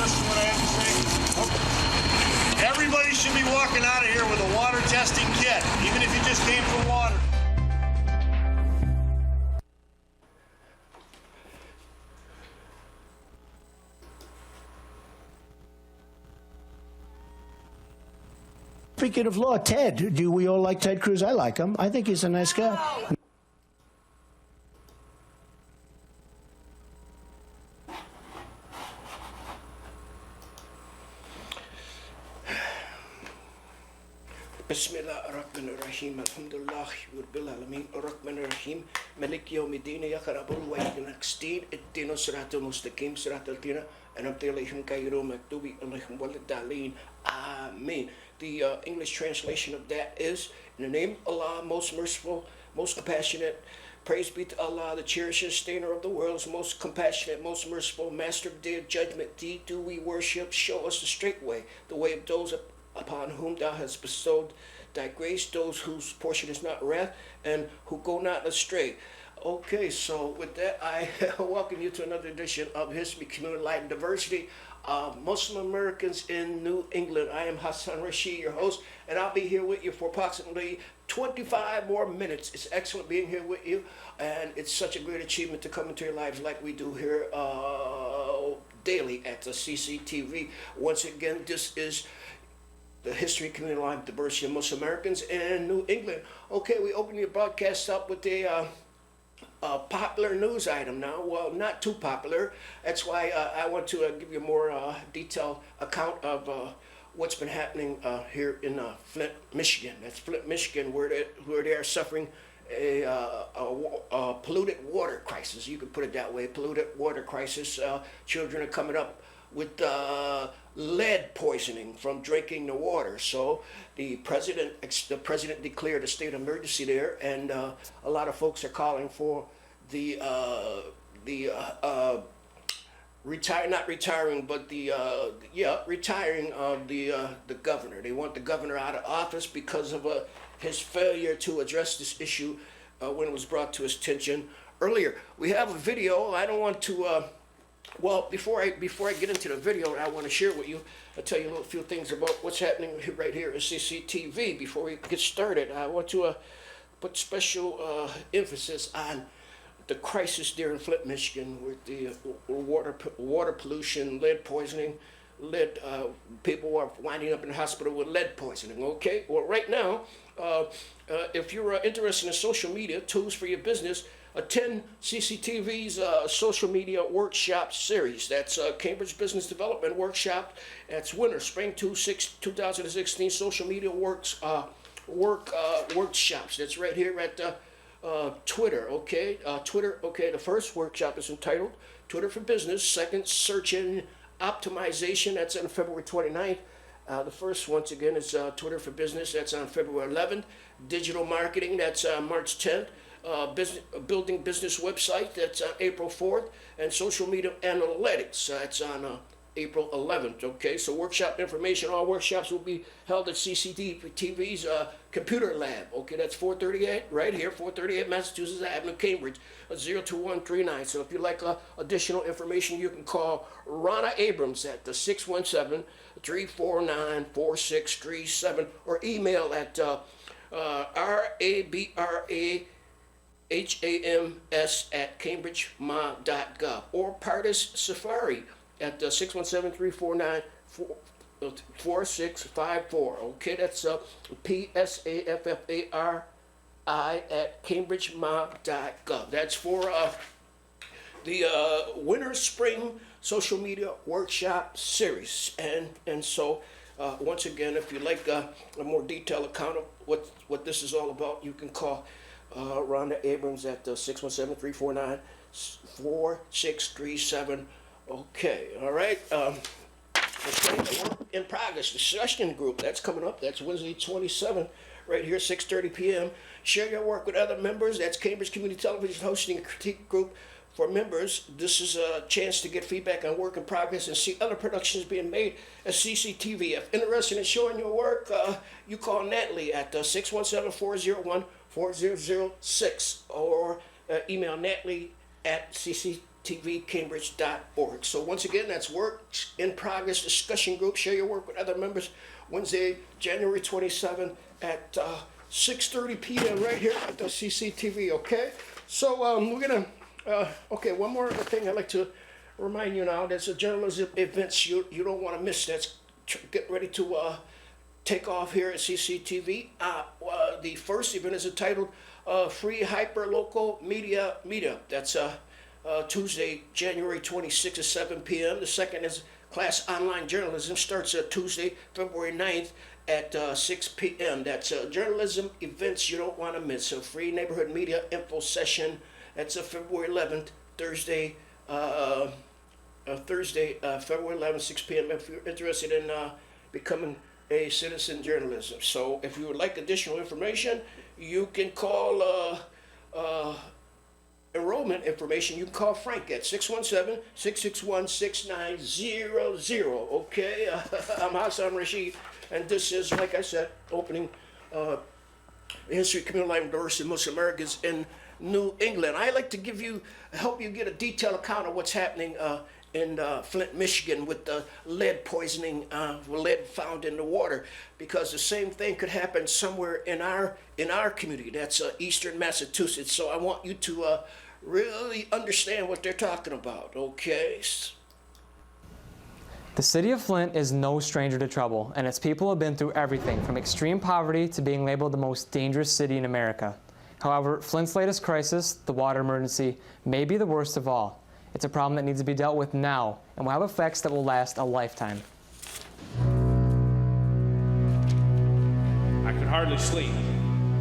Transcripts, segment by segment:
listen to what I have to say? Okay. Everybody should be walking out of here with a water testing kit, even if you just came for water. Speaking of law, Ted, do we all like Ted Cruz? I like him. I think he's a nice guy. Bismillah ar-Rahman ar-Rahim, Alhamdulillah, Rabbil Alameen, ar-Rahman ar-Rahim, Malik Yawmiddin, Ya Kharabul Wahid al-Aqsteen, Iddina Siratul Mustaqim, Siratul Tina, and Abdulahim Kayru Maktubi, Alaihim Walid Amen. The English translation of that is, in the name of Allah, most merciful, most compassionate, praise be to Allah, the cherisher, sustainer of the worlds, most compassionate, most merciful, master of day of judgment. Thee do we worship, show us the straight way, the way of those upon whom thou hast bestowed thy grace, those whose portion is not wrath, and who go not astray. Okay, so with that, I welcome you to another edition of History, Community, Light, and Diversity. Muslim Americans in New England. I am Hassan Rashid, your host, and I'll be here with you for approximately 25 more minutes. It's excellent being here with you, and it's such a great achievement to come into your lives like we do here daily at the CCTV. Once again, this is the History, Community, Life, Diversity of Muslim Americans in New England. Okay, we open the broadcast up with a popular news item now. Well, not too popular. That's why I want to give you a more detailed account of what's been happening here in Flint, Michigan. That's Flint, Michigan, where they are suffering a polluted water crisis. You could put it that way, polluted water crisis. Children are coming up with lead poisoning from drinking the water. So the president declared a state of emergency there, and a lot of folks are calling for the retiring of the governor. They want the governor out of office because of his failure to address this issue when it was brought to his attention earlier. We have a video. I don't want to. Well, before I get into the video, I want to share with you. I'll tell you a few things about what's happening right here at CCTV. Before we get started, I want to put special emphasis on the crisis there in Flint, Michigan, with the water pollution, lead poisoning, people are winding up in the hospital with lead poisoning. Okay, well, right now, if you're interested in social media tools for your business, attend CCTV's social media workshop series. That's Cambridge Business Development Workshop. That's winter, spring 2016 social media workshops. That's right here at Twitter. Okay, Twitter. Okay, the first workshop is entitled Twitter for Business. Second, Search Engine Optimization. That's on February 29th. The first, once again, is Twitter for Business. That's on February 11th. Digital Marketing. That's March 10th. Building business website, that's on April 4th, and social media analytics, that's on April 11th. Okay, so workshop information, all workshops will be held at CCTV's computer lab. Okay, that's 438 right here, 438 Massachusetts Avenue, Cambridge, 02139. So if you like additional information, you can call Ronna Abrams at the 617-349-4637 or email at RABRAHAMS@cambridgema.gov or Pardis Safari at 617-349-4654. Okay, that's PSAFFARI@cambridgema.gov. That's for the winter spring social media workshop series. And so once again, if you like a more detailed account of what this is all about, you can call Rhonda Abrams at 617-349-4637. Okay, all right. Okay, work in progress. The session group, that's coming up. That's Wednesday 27th, right here, 6:30 p.m. Share your work with other members. That's Cambridge Community Television hosting a critique group for members. This is a chance to get feedback on work in progress and see other productions being made at CCTV. If interested in showing your work, you call Natalie at 617-401-4006 or email Natalie at CCTV ccstvcambridge.org. So once again, that's Works in Progress Discussion Group. Share your work with other members. Wednesday, January 27th at 6:30 p.m. right here at the CCTV, okay? So we're going to, okay, one more thing I'd like to remind you now. There's a journalism events you don't want to miss. That's getting ready to take off here at CCTV. The first event is entitled Free Hyper Local Media Meetup. That's Tuesday, January 26th at 7 p.m. The second is Class Online Journalism, starts Tuesday, February 9th at 6 p.m. That's journalism events you don't want to miss. A free neighborhood media info session. That's February 11th, Thursday, February 11th, 6 p.m. if you're interested in becoming a citizen journalism. So if you would like additional information, you can call enrollment information. You can call Frank at 617-661-6900. Okay, I'm Hassan Rashid, and this is, like I said, opening History, Community Life, and Diversity of Muslim Americans in New England. I like to help you get a detailed account of what's happening in Flint, Michigan, with the lead poisoning, lead found in the water, because the same thing could happen somewhere in our community. That's Eastern Massachusetts. So I want you to really understand what they're talking about, okay? The city of Flint is no stranger to trouble, and its people have been through everything from extreme poverty to being labeled the most dangerous city in America. However, Flint's latest crisis, the water emergency, may be the worst of all. It's a problem that needs to be dealt with now, and will have effects that will last a lifetime. I could hardly sleep,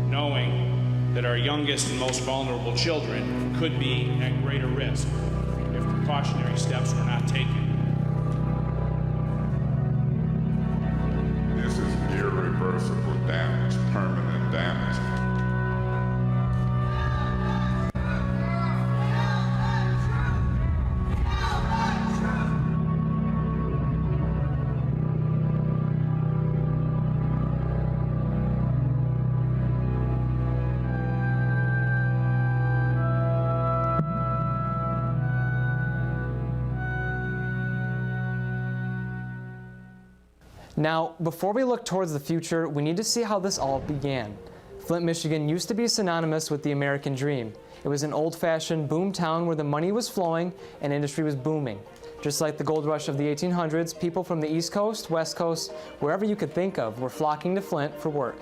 knowing that our youngest and most vulnerable children could be at greater risk if precautionary steps were not taken. This is irreversible damage, permanent damage. Now, before we look towards the future, we need to see how this all began. Flint, Michigan used to be synonymous with the American dream. It was an old-fashioned boom town where the money was flowing and industry was booming. Just like the gold rush of the 1800s, people from the East Coast, West Coast, wherever you could think of, were flocking to Flint for work.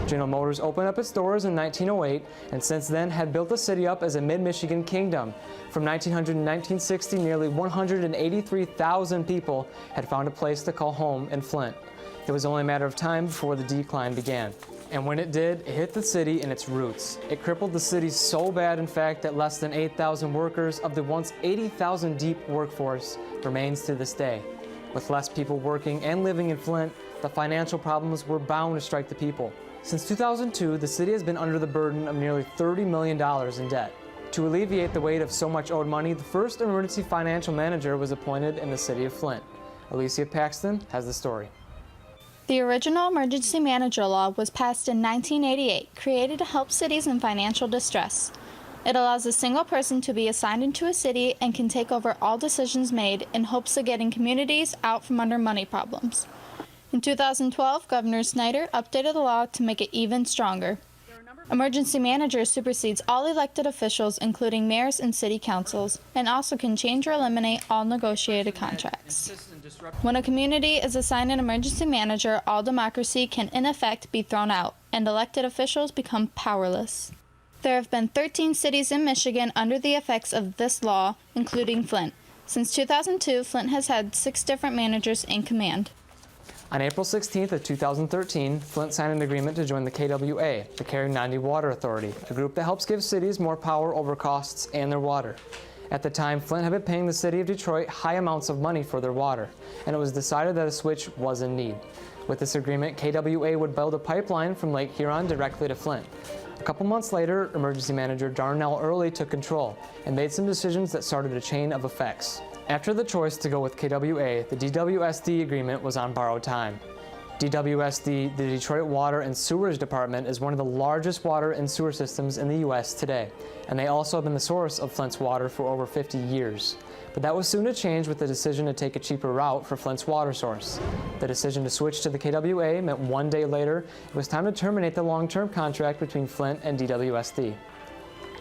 General Motors opened up its doors in 1908, and since then had built the city up as a mid-Michigan kingdom. From 1900 to 1960, nearly 183,000 people had found a place to call home in Flint. It was only a matter of time before the decline began. And when it did, it hit the city in its roots. It crippled the city so bad, in fact, that less than 8,000 workers of the once 80,000 deep workforce remains to this day. With less people working and living in Flint, the financial problems were bound to strike the people. Since 2002, the city has been under the burden of nearly $30 million in debt. To alleviate the weight of so much owed money, the first emergency financial manager was appointed in the city of Flint. Alicia Paxton has the story. The original emergency manager law was passed in 1988, created to help cities in financial distress. It allows a single person to be assigned into a city and can take over all decisions made in hopes of getting communities out from under money problems. In 2012, Governor Snyder updated the law to make it even stronger. Emergency manager supersedes all elected officials, including mayors and city councils, and also can change or eliminate all negotiated contracts. When a community is assigned an emergency manager, all democracy can in effect be thrown out, and elected officials become powerless. There have been 13 cities in Michigan under the effects of this law, including Flint. Since 2002, Flint has had 6 different managers in command. On April 16th of 2013, Flint signed an agreement to join the KWA, the Carignan Water Authority, a group that helps give cities more power over costs and their water. At the time, Flint had been paying the city of Detroit high amounts of money for their water, and it was decided that a switch was in need. With this agreement, KWA would build a pipeline from Lake Huron directly to Flint. A couple months later, emergency manager Darnell Early took control and made some decisions that started a chain of effects. After the choice to go with KWA, the DWSD agreement was on borrowed time. DWSD, the Detroit Water and Sewerage Department, is one of the largest water and sewer systems in the U.S. today, and they also have been the source of Flint's water for over 50 years. But that was soon to change with the decision to take a cheaper route for Flint's water source. The decision to switch to the KWA meant one day later it was time to terminate the long-term contract between Flint and DWSD.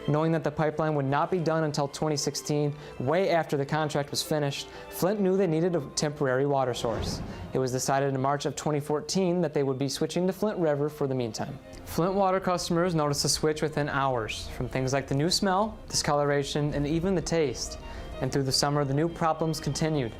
Knowing that the pipeline would not be done until 2016, way after the contract was finished, Flint knew they needed a temporary water source. It was decided in March of 2014 that they would be switching to Flint River for the meantime. Flint water customers noticed a switch within hours, from things like the new smell, discoloration, and even the taste. And through the summer, the new problems continued.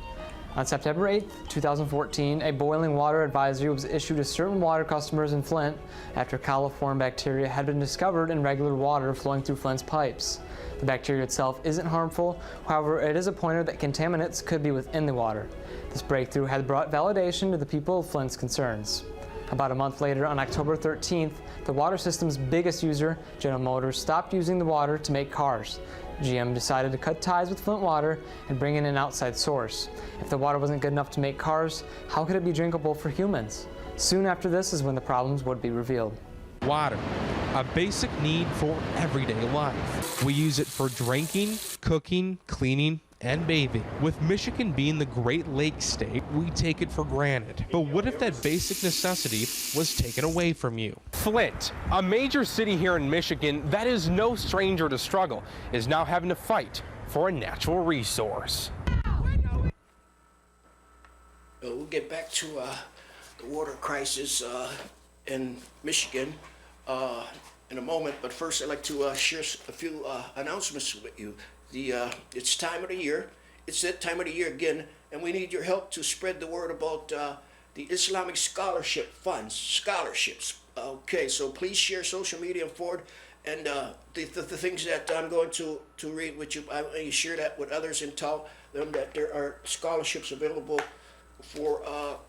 On September 8, 2014, a boiling water advisory was issued to certain water customers in Flint after coliform bacteria had been discovered in regular water flowing through Flint's pipes. The bacteria itself isn't harmful, however, it is a pointer that contaminants could be within the water. This breakthrough had brought validation to the people of Flint's concerns. About a month later, on October 13th, the water system's biggest user, General Motors, stopped using the water to make cars. GM decided to cut ties with Flint Water and bring in an outside source. If the water wasn't good enough to make cars, how could it be drinkable for humans? Soon after this is when the problems would be revealed. Water, a basic need for everyday life. We use it for drinking, cooking, cleaning, and bathing. With Michigan being the Great Lakes state, we take it for granted. But what if that basic necessity was taken away from you? Flint, a major city here in Michigan that is no stranger to struggle, is now having to fight for a natural resource. We'll get back to the water crisis in Michigan in a moment, but first I'd like to share a few announcements with you. It's time of the year. It's that time of the year again, and we need your help to spread the word about the Islamic Scholarship Funds, scholarships. Okay, so please share social media and forward, and the things that I'm going to read with you, you share that with others and tell them that there are scholarships available for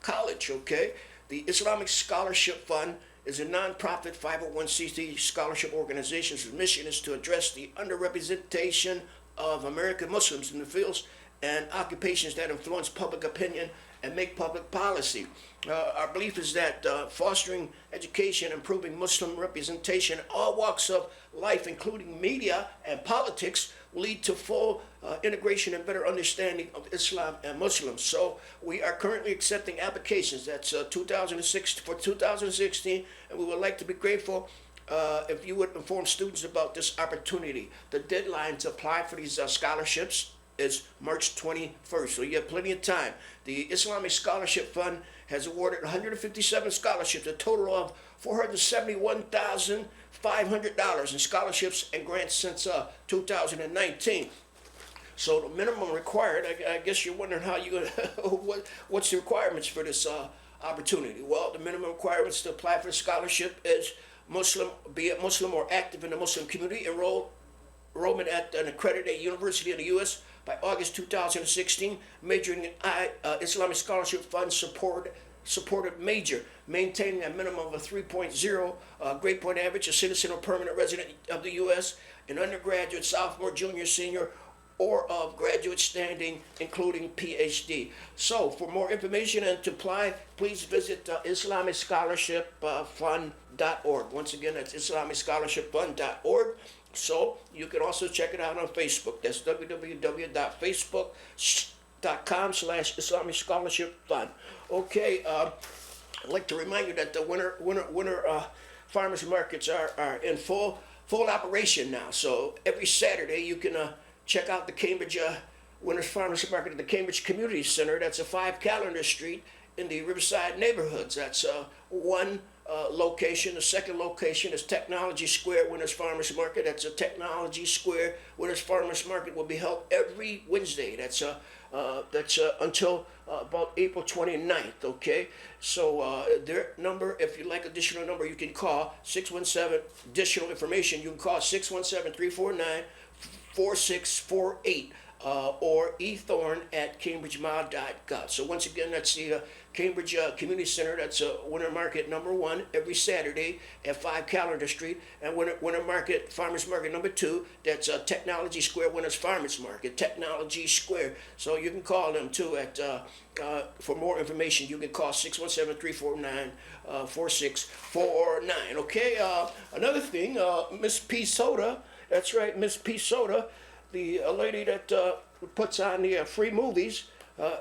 college, okay? The Islamic Scholarship Fund is a non-profit 501c3 scholarship organization whose mission is to address the underrepresentation of American Muslims in the fields and occupations that influence public opinion and make public policy. Our belief is that fostering education, improving Muslim representation in all walks of life, including media and politics, will lead to full integration and better understanding of Islam and Muslims. So we are currently accepting applications. That's 2016, and we would like to be grateful if you would inform students about this opportunity. The deadline to apply for these scholarships is March 21st, so you have plenty of time. The Islamic Scholarship Fund has awarded 157 scholarships, a total of $471,500 in scholarships and grants since 2019. So the minimum required, I guess you're wondering how you what's the requirements for this opportunity? Well, the minimum requirements to apply for the scholarship is Muslim, be it Muslim or active in the Muslim community, enrollment at an accredited university in the U.S. by August 2016, majoring in Islamic Scholarship Fund supported major, maintaining a minimum of a 3.0 grade point average, a citizen or permanent resident of the U.S., an undergraduate, sophomore, junior, senior, or of graduate standing, including PhD. So for more information and to apply, please visit IslamicScholarshipFund.org. Once again, that's IslamicScholarshipFund.org. So you can also check it out on Facebook. That's www.facebook.com/Islamic Scholarship Fund. Okay, I'd like to remind you that the winter farmers markets are in full operation now. So every Saturday you can check out the Cambridge Winter's Farmers Market at the Cambridge Community Center. That's a 5 Calendar Street in the Riverside neighborhoods. That's one location. The second location is Technology Square Winter's Farmers Market. That's a Technology Square Winter's Farmers Market will be held every Wednesday. That's until about April 29th, okay? So their number, if you'd like additional number, you can call 617, additional information, you can call 617-349-4648. or ethorn@cambridgemile.gov. So once again, that's the Cambridge Community Center. That's Winter Market #1 every Saturday at 5 Calendar Street, and Winter Market, Farmers Market #2. That's Technology Square, Winter's Farmers Market, Technology Square. So you can call them too at for more information. You can call 617-349-4649. Okay. Another thing, Miss P Soda. That's right, Miss P Soda, the lady that puts on the free movies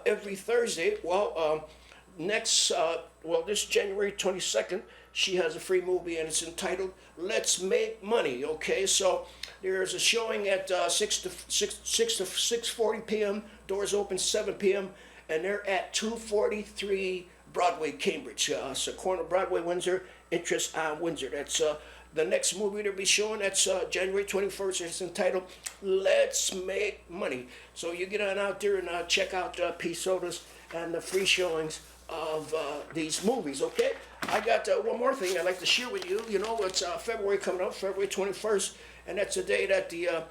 every Thursday. Well, this January 22nd, she has a free movie, and it's entitled "Let's Make Money." Okay, so there's a showing at 6 to 6:40 p.m. Doors open 7 p.m. and they're at 243 Broadway, Cambridge. So corner Broadway, Windsor. Interest on Windsor. That's the next movie they'll be showing. That's January 21st. It's entitled "Let's Make Money." So you get on out there and check out P Sodas and the free showings of these movies. Okay, I got one more thing I'd like to share with you. You know, it's February coming up, February 21st, and that's the day that the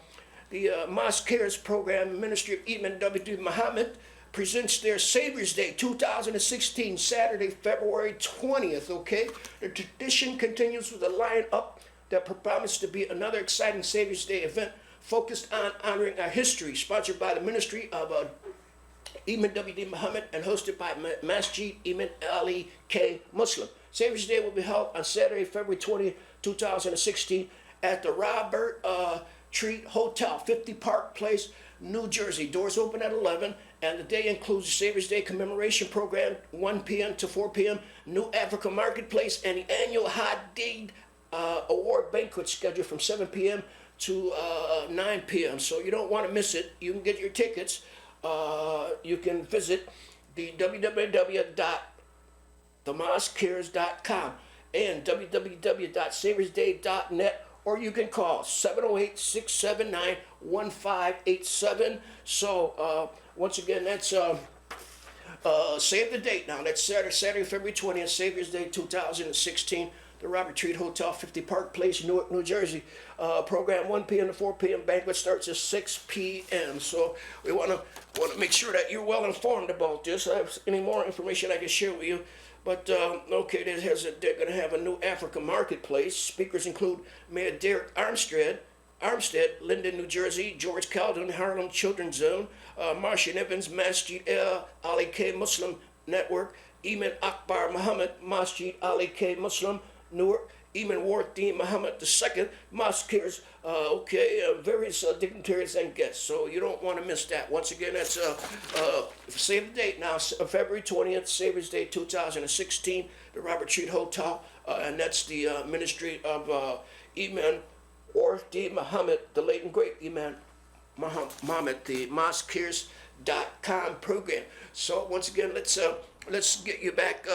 Mosque Cares Program, Ministry of Imam W.D. Muhammad, presents their Savior's Day 2016, Saturday, February 20th, okay? The tradition continues with a lineup that promises to be another exciting Savior's Day event focused on honoring our history, sponsored by the Ministry of Imam W.D. Muhammad and hosted by Masjid Imam Ali K. Muslim. Savior's Day will be held on Saturday, February 20th, 2016 at the Robert Treat Hotel, 50 Park Place, New Jersey. Doors open at 11, and the day includes the Savior's Day commemoration program, 1 p.m. to 4 p.m., New Africa Marketplace, and the annual Hadid Award banquet scheduled from 7 p.m. to 9 p.m. So you don't want to miss it. You can get your tickets. You can visit the www.themosquecares.com and www.saviorsday.net, or you can call 708-679-1587. So once again, that's save the date now. That's Saturday, February 20th, Savior's Day 2016. The Robert Treat Hotel, 50 Park Place, Newark, New Jersey. Program 1 p.m. to 4 p.m. Banquet starts at 6 p.m. So we want to make sure that you're well informed about this. I have any more information I can share with you. But okay, they're going to have a New Africa Marketplace. Speakers include Mayor Derek Armstead, Linden, New Jersey; George Calden, Harlem Children's Zone; Marcia Evans, Masjid Ali K. Muslim Network; Imam Akbar Muhammad, Masjid Ali K. Muslim, Newark; Imam Wardi Muhammad II, Mosque Cares, various dignitaries and guests. So you don't want to miss that. Once again, that's save the date now, February 20th, Savior's Day 2016, the Robert Treat Hotel, and that's the Ministry of Imam Wardi Muhammad, the late and great Imam Muhammad, the MosqueCares.com program. So once again, let's get you back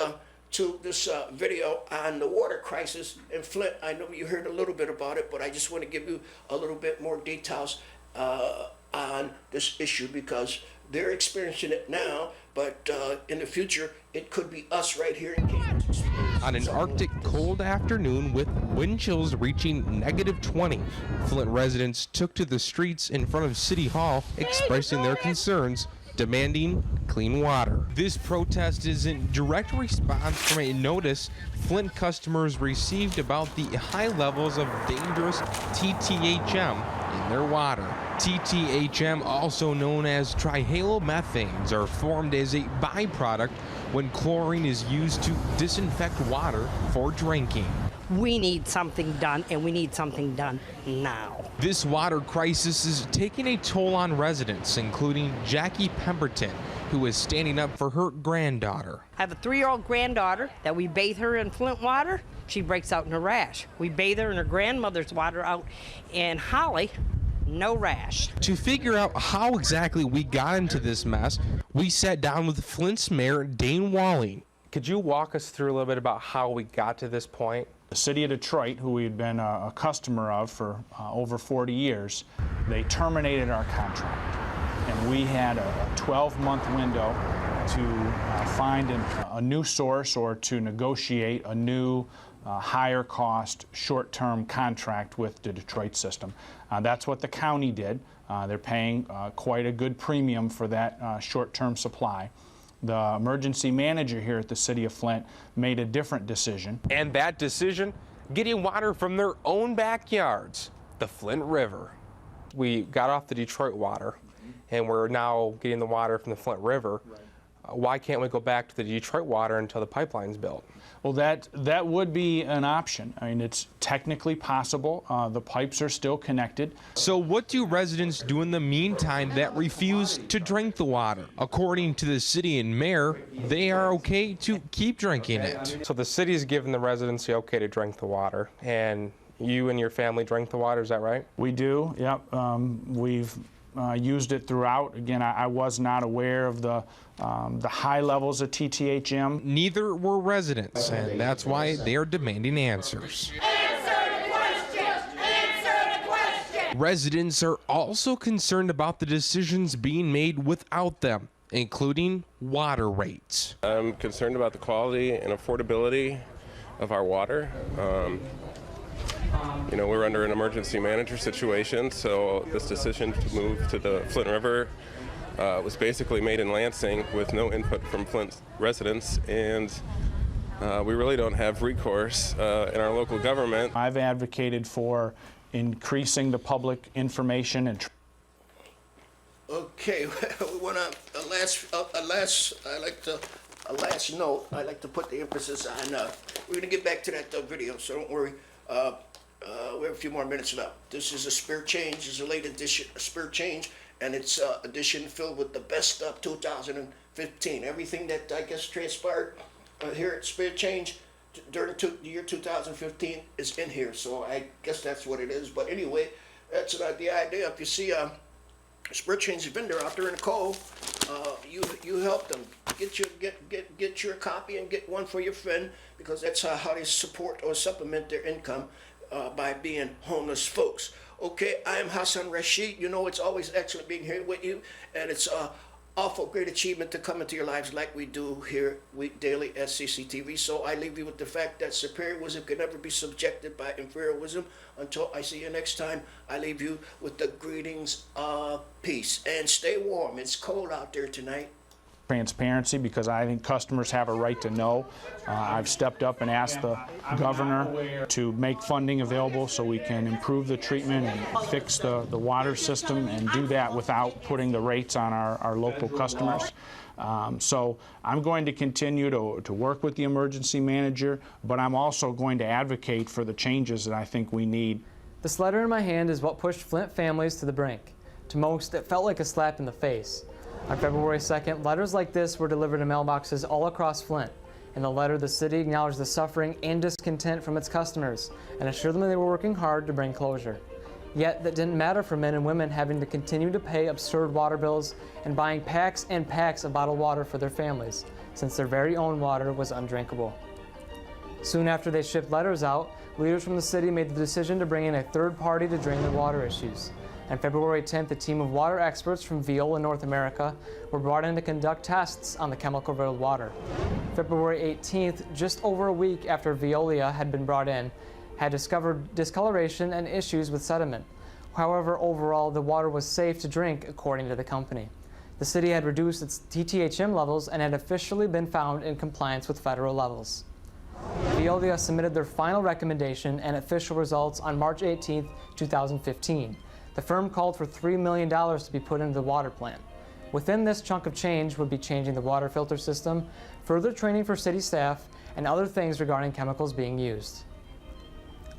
to this video on the water crisis in Flint. I know you heard a little bit about it, but I just want to give you a little bit more details on this issue, because they're experiencing it now, but in the future, it could be us right here in Kansas. On an Arctic cold afternoon with wind chills reaching -20, Flint residents took to the streets in front of City Hall expressing their concerns, demanding clean water. This protest is in direct response from a notice Flint customers received about the high levels of dangerous TTHM in their water. TTHM, also known as trihalomethanes, are formed as a byproduct when chlorine is used to disinfect water for drinking. We need something done, and we need something done now. This water crisis is taking a toll on residents, including Jackie Pemberton, who is standing up for her granddaughter. I have a 3-year-old granddaughter that we bathe her in Flint water. She breaks out in a rash. We bathe her in her grandmother's water out in Holly. No rash. To figure out how exactly we got into this mess, we sat down with Flint's Mayor, Dane Walling. Could you walk us through a little bit about how we got to this point? The city of Detroit, who we had been a customer of for over 40 years, they terminated our contract. And we had a 12-month window to find a new source or to negotiate a new higher cost, short-term contract with the Detroit system. That's what the county did. They're paying quite a good premium for that short-term supply. The emergency manager here at the City of Flint made a different decision. And that decision, getting water from their own backyards, the Flint River. We got off the Detroit water, and we're now getting the water from the Flint River. Why can't we go back to the Detroit water until the pipeline's built? Well, that would be an option. I mean, it's technically possible. The pipes are still connected. So what do residents do in the meantime that refuse to drink the water? According to the city and mayor, they are okay to keep drinking it. So the city's given the residents the okay to drink the water, and you and your family drink the water, is that right? We do, yep. We've used it throughout. Again, I was not aware of the high levels of TTHM. Neither were residents, and that's why they are demanding answers. Answer the question! Answer the question! Residents are also concerned about the decisions being made without them, including water rates. I'm concerned about the quality and affordability of our water. You know, we're under an emergency manager situation, so this decision to move to the Flint River was basically made in Lansing with no input from Flint residents, and we really don't have recourse in our local government. I've advocated for increasing the public information and Okay, we want a last note. I like to put the emphasis on. We're gonna get back to that video, so don't worry. We have a few more minutes left. This is a Spirit Change. This is a late edition, a Spirit Change, and it's edition filled with the best of 2015. Everything that I guess transpired here at Spirit Change during the year 2015 is in here. So I guess that's what it is. But anyway, that's the idea. If you see Spirit Change vendor out there in the cold, you help them get your copy and get one for your friend, because that's how they support or supplement their income by being homeless folks. Okay, I am Hassan Rashid. You know, it's always excellent being here with you, and it's awful great achievement to come into your lives like we do here daily at CCTV. So I leave you with the fact that superior wisdom can never be subjected by inferior wisdom. Until I see you next time, I leave you with the greetings of peace. And stay warm. It's cold out there tonight. transparency, because I think customers have a right to know. I've stepped up and asked the governor to make funding available so we can improve the treatment and fix the water system, and do that without putting the rates on our local customers. So I'm going to continue to work with the emergency manager, but I'm also going to advocate for the changes that I think we need. This letter in my hand is what pushed Flint families to the brink. To most, it felt like a slap in the face. On February 2nd, letters like this were delivered in mailboxes all across Flint. In the letter, the city acknowledged the suffering and discontent from its customers and assured them that they were working hard to bring closure. Yet, that didn't matter for men and women having to continue to pay absurd water bills and buying packs and packs of bottled water for their families, since their very own water was undrinkable. Soon after they shipped letters out, leaders from the city made the decision to bring in a third party to drain their water issues. On February 10th, a team of water experts from Veolia North America were brought in to conduct tests on the chemical-riddled water. February 18th, just over a week after Veolia had been brought in, had discovered discoloration and issues with sediment. However, overall, the water was safe to drink, according to the company. The city had reduced its TTHM levels and had officially been found in compliance with federal levels. Veolia submitted their final recommendation and official results on March 18, 2015. The firm called for $3 million to be put into the water plant. Within this chunk of change would be changing the water filter system, further training for city staff, and other things regarding chemicals being used.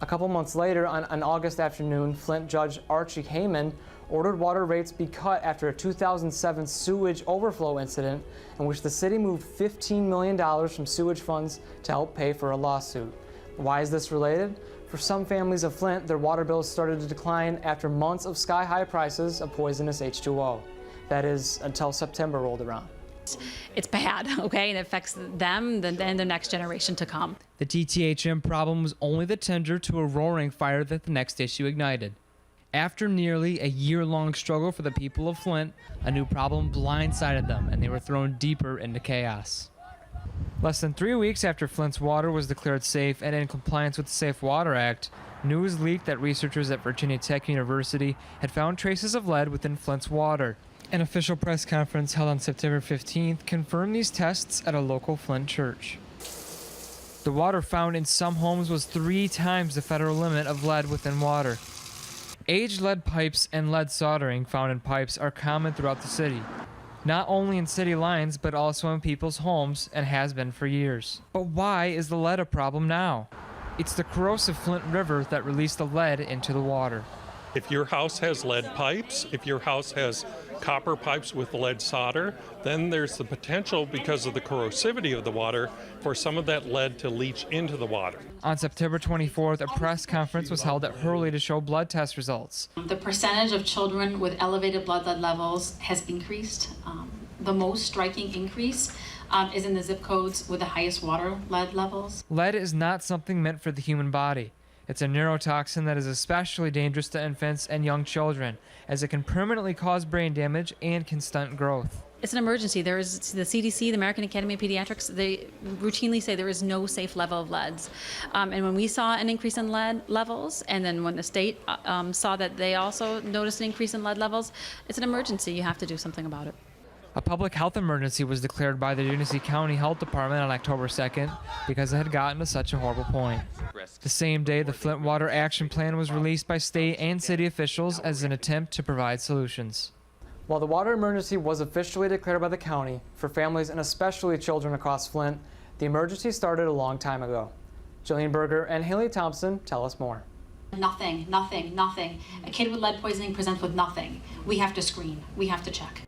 A couple months later, on an August afternoon, Flint Judge Archie Heyman ordered water rates be cut after a 2007 sewage overflow incident in which the city moved $15 million from sewage funds to help pay for a lawsuit. Why is this related? For some families of Flint, their water bills started to decline after months of sky-high prices of poisonous H2O. That is, until September rolled around. It's bad, okay, and it affects them and the next generation to come. The TTHM problem was only the tinder to a roaring fire that the next issue ignited. After nearly a year-long struggle for the people of Flint, a new problem blindsided them, and they were thrown deeper into chaos. Less than 3 weeks after Flint's water was declared safe and in compliance with the Safe Water Act, news leaked that researchers at Virginia Tech University had found traces of lead within Flint's water. An official press conference held on September 15th confirmed these tests at a local Flint church. The water found in some homes was 3 times the federal limit of lead within water. Aged lead pipes and lead soldering found in pipes are common throughout the city, not only in city lines but also in people's homes, and has been for years. But why is the lead a problem now? It's the corrosive Flint River that released the lead into the water. If your house has lead pipes, if your house has copper pipes with lead solder, then there's the potential, because of the corrosivity of the water, for some of that lead to leach into the water. On September 24th, a press conference was held at Hurley to show blood test results. The percentage of children with elevated blood lead levels has increased. The most striking increase is in the zip codes with the highest water lead levels. Lead is not something meant for the human body. It's a neurotoxin that is especially dangerous to infants and young children, as it can permanently cause brain damage and can stunt growth. It's an emergency. There is the CDC, the American Academy of Pediatrics, they routinely say there is no safe level of leads. And when we saw an increase in lead levels, and then when the state saw that they also noticed an increase in lead levels, it's an emergency. You have to do something about it. A public health emergency was declared by the Genesee County Health Department on October 2nd because it had gotten to such a horrible point. The same day, the Flint Water Action Plan was released by state and city officials as an attempt to provide solutions. While the water emergency was officially declared by the county, for families and especially children across Flint, the emergency started a long time ago. Jillian Berger and Haley Thompson tell us more. Nothing, nothing, nothing. A kid with lead poisoning presents with nothing. We have to screen. We have to check.